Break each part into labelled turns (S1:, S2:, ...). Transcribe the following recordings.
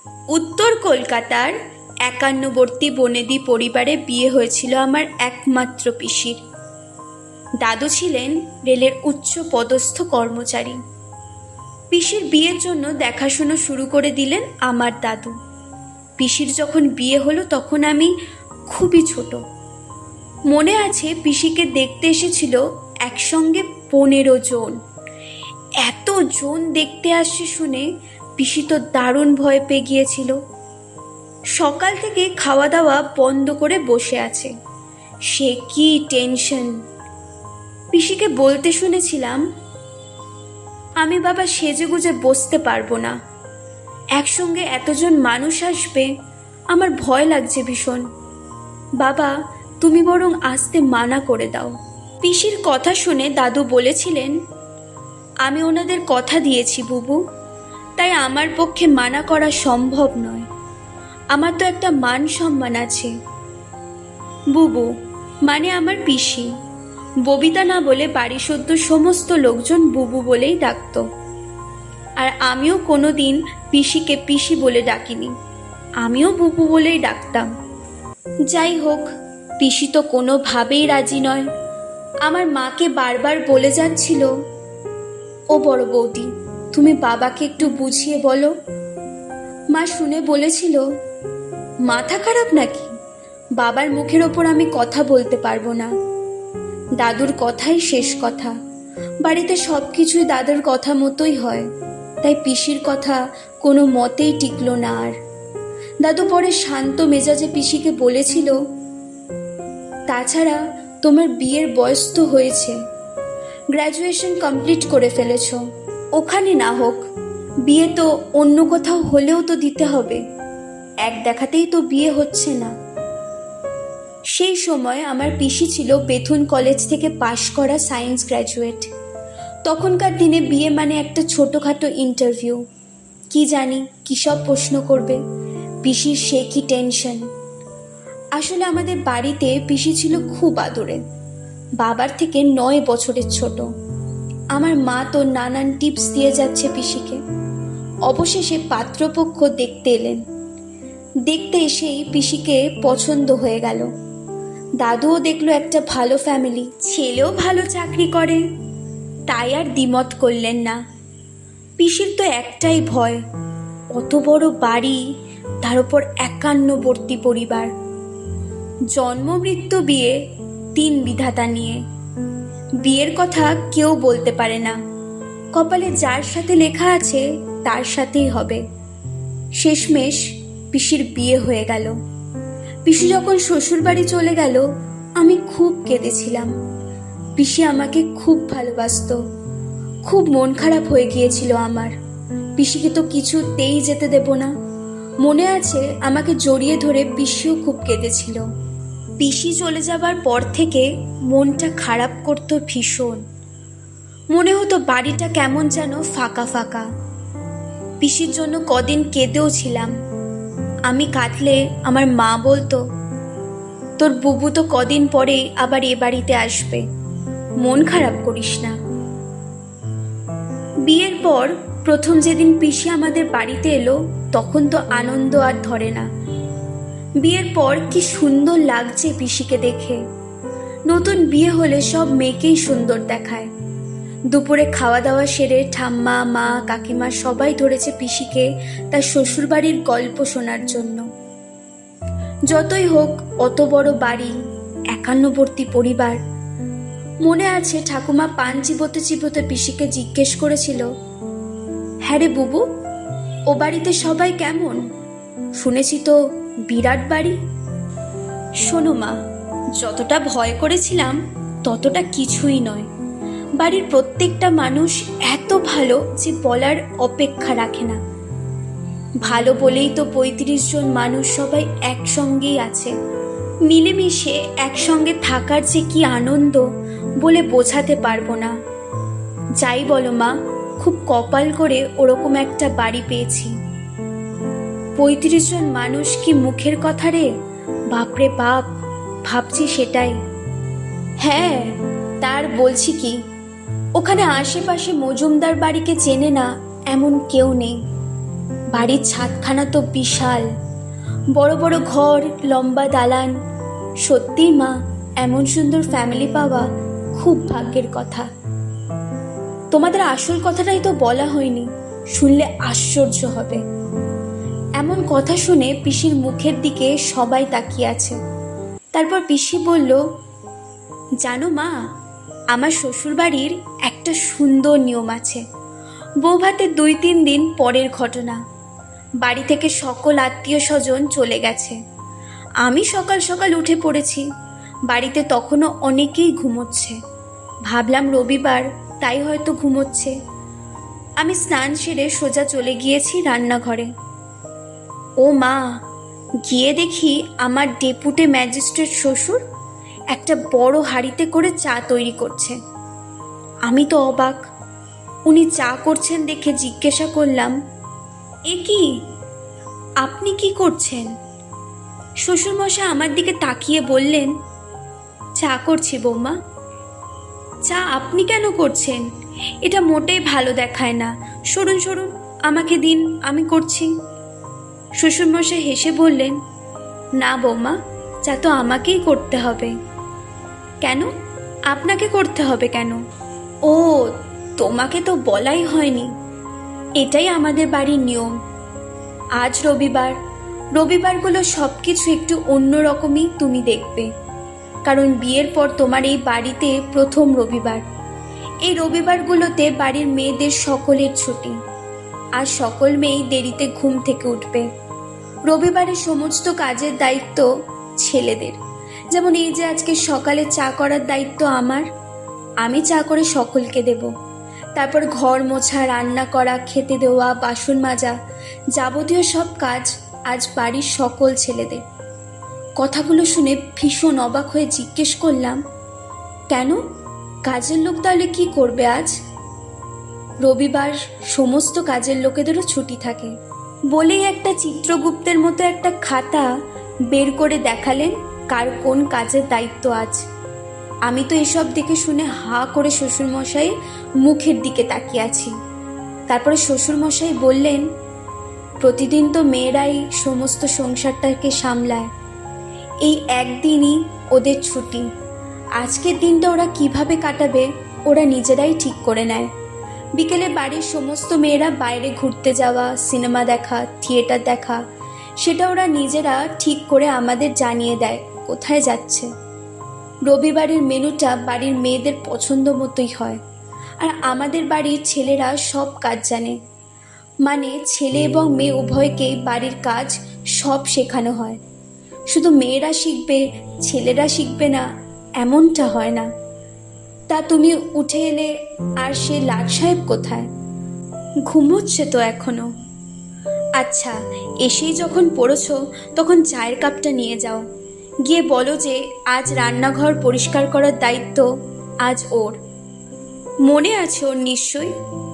S1: উত্তর কলকাতার একান্নবর্তী বনেদি পরিবারে বিয়ে হয়েছিল আমার একমাত্র পিসির। দাদু ছিলেন রেলের উচ্চ পদস্থ কর্মচারী। পিসির বিয়ের জন্য দেখাশুনো শুরু করে দিলেন আমার দাদু। পিসির যখন বিয়ে হলো তখন আমি খুবই ছোট। মনে আছে পিসিকে দেখতে এসেছিল একসঙ্গে 15 জন। এত জন দেখতে আসছে শুনে পিসি তো দারুণ ভয় পেয়ে গিয়েছিল। সকাল থেকে খাওয়া দাওয়া বন্ধ করে বসে আছে। সে কি টেনশন! পিসিকে বলতে শুনেছিলাম, আমি বাবা সেজেগুজে বসতে পারবো না, একসঙ্গে এতজন মানুষ আসবে, আমার ভয় লাগছে ভীষণ। বাবা তুমি বরং আসতে মানা করে দাও। পিসির কথা শুনে দাদু বলেছিলেন, আমি ওনাদের কথা দিয়েছি বুবু, তাই আমার পক্ষে মানা করা সম্ভব নয়। আমার তো একটা মান সম্মান আছে। বুবু মানে আমার পিসি। ববিতা না বলে বাড়ি সদ্য সমস্ত লোকজন বুবু বলেই ডাকত। আর আমিও কোনোদিন পিসিকে পিসি বলে ডাকিনি, আমিও বুবু বলেই ডাকতাম। যাই হোক, পিসি তো কোনোভাবেই রাজি নয়। আমার মাকে বারবার বলে যাচ্ছিল, ও বড় বৌদি তুমি বাবাকে একটু বুঝিয়ে বলো। মা শুনে বলেছিল, মাথা খারাপ নাকি, বাবার মুখের ওপর আমি কথা বলতে পারবো না। দাদুর কথাই শেষ কথা, বাড়িতে সব কিছুই দাদুর কথা মতোই হয়, তাই পিসির কথা কোনো মতেই টিকলো না। আর দাদু পরে শান্ত মেজাজে পিসিকে বলেছিল, তাছাড়া তোমার বিয়ের বয়স তো হয়েছে, গ্র্যাজুয়েশন কমপ্লিট করে ফেলেছ, ওখানে না হোক, বিয়ে তো অন্য কোথাও হলেও তো দিতে হবে, এক দেখাতেই তো বিয়ে হচ্ছে না। সেই সময় আমার পিসি ছিল বেথুন কলেজ থেকে পাশ করা সায়েন্স গ্র্যাজুয়েট। তখনকার দিনে বিয়ে মানে একটা ছোটোখাটো ইন্টারভিউ, কি জানি কী সব প্রশ্ন করবে, পিসির সে কি টেনশন। আসলে আমাদের বাড়িতে পিসি ছিল খুব আদরে, বাবার থেকে 9 বছরের ছোট। আমার মা তো নানান টিপস দিয়ে যাচ্ছে পিসিকে। অবশেষে পাত্রপক্ষ দেখতে এলেন। দেখতে এসেই পিসিকে পছন্দ হয়ে গেল। দাদুও দেখলো একটা ভালো ফ্যামিলি, ছেলেও ভালো চাকরি করে, তাই আর দ্বিমত করলেন না। পিসির তো একটাই ভয়, অত বড় বাড়ি, তার উপর একান্নবর্তী পরিবার, জন্ম মৃত্যু বিয়ে 3 বিধাতা নিয়ে। বিয়ের কথা কেউ বলতে পারে না, কপালে যার সাথে লেখা আছে তার সাথেই হবে। শেষমেশ পিসির বিয়ে হয়ে গেল। পিসি যখন শ্বশুর বাড়ি চলে গেল আমি খুব কেঁদেছিলাম। পিসি আমাকে খুব ভালোবাসতো, খুব মন খারাপ হয়ে গিয়েছিল আমার। পিসিকে তো কিছুতেই যেতে দেব না। মনে আছে আমাকে জড়িয়ে ধরে পিসিও খুব কেঁদেছিল। পিসি চলে যাবার পর থেকে মনটা খারাপ করতো ভীষণ। মনে হতো বাড়িটা কেমন যেন ফাঁকা ফাঁকা। পিসির জন্য কদিন কেঁদেও ছিলাম। আমি কাঁদলে আমার মা বলতো, তোর বুবু তো কদিন পরে আবার এ বাড়িতে আসবে, মন খারাপ করিস না। বিয়ের পর প্রথম যেদিন পিসি আমাদের বাড়িতে এলো তখন তো আনন্দ আর ধরে না। বিয়ের পর কি সুন্দর লাগছে পিসিকে দেখে। নতুন বিয়ে হলে সব মেয়েকেই সুন্দর দেখায়। দুপুরে খাওয়া দাওয়া সেরে ঠাম্মা, মা, কাকিমা সবাই ধরেছে পিসিকে তার শ্বশুরবাড়ির গল্প শোনার জন্য। যতই হোক অত বড় বাড়ি, একান্নবর্তী পরিবার। মনে আছে ঠাকুমা পান চিবোতে চিবোতে পিসিকে জিজ্ঞেস করেছিল, হ্যাঁ রে বুবু, ও বাড়িতে সবাই কেমন? শুনেছি তো বিরাট বাড়ি। শোনো মা, যতটা ভয় করেছিলাম ততটা কিছুই নয়। বাড়ির প্রত্যেকটা মানুষ এত ভালো যে বলার অপেক্ষা রাখে না। ভালো বলেই তো 35 জন মানুষ সবাই একসঙ্গেই আছে। মিলেমিশে একসঙ্গে থাকার যে কি আনন্দ বলে বোঝাতে পারবো না। যাই বলো মা, খুব কপাল করে ওরকম একটা বাড়ি পেয়েছি। 35 জন মানুষ কি মুখের কথা রে, বাপরে বাপ, ভাবছি সেটাই। হ্যাঁ, তার বলছি কি, ওখানে আশেপাশে মজুমদার বাড়িকে চেনে না এমন কেউ নেই। বাড়ির ছাদখানা তো বিশাল, বড় বড় ঘর, লম্বা দালান। সত্যি মা, এমন সুন্দর ফ্যামিলি পাওয়া খুব ভাগ্যের কথা। তোমাদের আসল কথাটাই তো বলা হয়নি, শুনলে আশ্চর্য হবে। এমন কথা শুনে পিসির মুখের দিকে সবাই তাকিয়ে আছে। তারপর পিসি বলল, জানো মা, আমার শ্বশুরবাড়ির একটা সুন্দর নিয়ম আছে। বৌভাতের 2-3 দিন পরের ঘটনা। বাড়ি থেকে সকল আত্মীয় স্বজন চলে গেছে। আমি সকাল সকাল উঠে পড়েছি। বাড়িতে তখনও অনেকেই ঘুমোচ্ছে। ভাবলাম রবিবার, তাই হয়তো ঘুমোচ্ছে। আমি স্নান সেরে সোজা চলে গিয়েছি রান্নাঘরে। ও মা, গিয়ে দেখি আমার ডেপুটি ম্যাজিস্ট্রেট শ্বশুর একটা বড় হাঁড়িতে করে চা তৈরি করছে। আমি তো অবাক। উনি চা করছেন দেখে জিজ্ঞাসা করলাম, এ কি, আপনি কি করছেন? শ্বশুরমশাই আমার দিকে তাকিয়ে বললেন, চা করছি বৌমা। চা আপনি কেন করছেন? এটা মোটেই ভালো দেখায় না। সরুন সরুন, আমাকে দিন, আমি করছি। শ্বশুরমশাই হেসে বললেন, না বৌমা, চা তো আমাকেই করতে হবে। কেন? আপনাকে করতে হবে কেন? ও, তোমাকে তো বলাই হয়নি। এটাই আমাদের বাড়ির নিয়ম। আজ রবিবার, রবিবারগুলো সব কিছু একটু অন্যরকমই তুমি দেখবে। কারণ বিয়ের পর তোমার এই বাড়িতে প্রথম রবিবার। এই রবিবারগুলোতে বাড়ির মেয়েদের সকলের ছুটি। আর সকল মেয়েই দেরিতে ঘুম থেকে উঠবে। রবিবারের সমস্ত কাজের দায়িত্ব ছেলেদের। যেমন এই যে আজকে সকালে চা করার দায়িত্ব আমার। আমি চা করে সকলকে দেব। তারপর ঘর মোছা, রান্না করা, খেতে দেওয়া, বাসন মাজা, যাবতীয় সব কাজ আজ বাড়ির সকল ছেলেদের। কথাগুলো শুনে ভীষণ অবাক হয়ে জিজ্ঞেস করলাম, কেন, কাজের লোক তাহলে কি করবে আজ? রবিবার সমস্ত কাজের লোকেদেরও ছুটি থাকে বলেই একটা চিত্রগুপ্তের মতো একটা খাতা বের করে দেখালেন কার কোন কাজের দায়িত্ব আজ। আমি তো এসব দেখে শুনে হা করে শ্বশুরমশাই মুখের দিকে তাকিয়ে আছি। তারপরে শ্বশুরমশাই বললেন, প্রতিদিন তো মেয়েরাই সমস্ত সংসারটাকে সামলায়। এই একদিনই ওদের ছুটি। আজকের দিনটা ওরা কিভাবে কাটাবে ওরা নিজেরাই ঠিক করে নেয়। বিকেলে বাড়ির সমস্ত মেয়েরা বাইরে ঘুরতে যাওয়া, সিনেমা দেখা, থিয়েটার দেখা, সেটা ওরা নিজেরা ঠিক করে আমাদের জানিয়ে দেয় কোথায় যাচ্ছে। রবিবারের মেনুটা বাড়ির মেয়েদের পছন্দ মতোই হয়। আর আমাদের বাড়ির ছেলেরা সব কাজ জানে। মানে ছেলে এবং মেয়ে উভয়কেই বাড়ির কাজ সব শেখানো হয়। শুধু মেয়েরা শিখবে, ছেলেরা শিখবে না, এমনটা হয় না। তা তুমি উঠে এলে, আর সে লাট সাহেব কোথায়? ঘুমোচ্ছে তো এখনো। আচ্ছা, এসেই যখন পড়েছ তখন চায়ের কাপটা নিয়ে যাও। গিয়ে বলো যে আজ রান্নাঘর পরিষ্কার করার দায়িত্ব আজ ওর। মনে আছে ওর নিশ্চয়ই,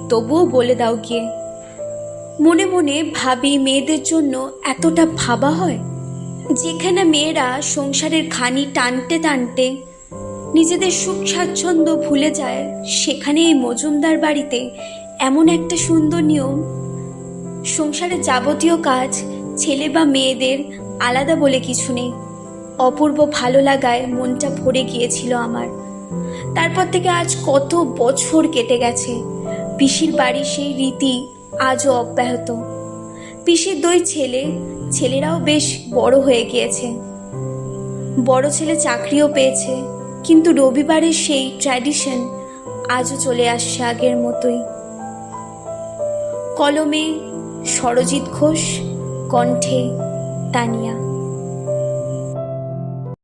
S1: তবুও বলে দাও গিয়ে। মনে মনে ভাবি, মেয়েদের জন্য এতটা ভাবা হয়? যেখানে মেয়েরা সংসারের ঘানি টানতে টানতে নিজেদের সুখ স্বাচ্ছন্দ্য ভুলে যায়, সেখানে এই মজুমদার বাড়িতে এমন একটা সুন্দর নিয়ম। সংসারের যাবতীয় কাজ ছেলে বা মেয়েদের আলাদা বলে কিছু নেই। অপূর্ব ভালো লাগায় মনটা ভরে গিয়েছিল আমার। তারপর থেকে আজ কত বছর কেটে গেছে, পিসির বাড়ির সেই রীতি আজও অব্যাহত। পিসির 2 ছেলে, ছেলেরাও বেশ বড় হয়ে গিয়েছে। বড় ছেলে চাকরিও পেয়েছে, কিন্তু রবিবারের সেই ট্র্যাডিশন আজও চলে আসছে আগের মতোই। কলমে সরজিৎ ঘোষ, কণ্ঠে তানিয়া।